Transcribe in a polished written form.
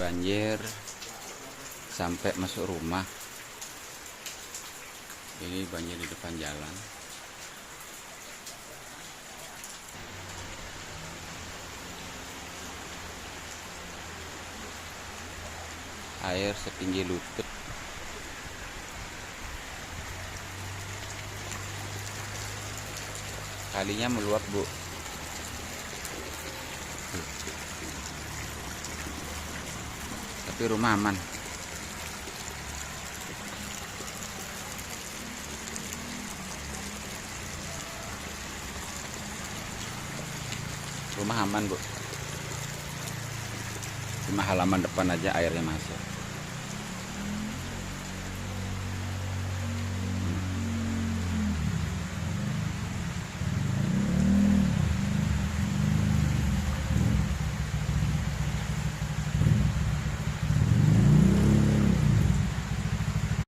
banjir sampai masuk rumah. Ini banjir di depan jalan. Air setinggi lutut. Kalinya meluap, Bu. Tapi rumah aman. Rumah aman, Bu. Cuma halaman depan aja airnya masuk.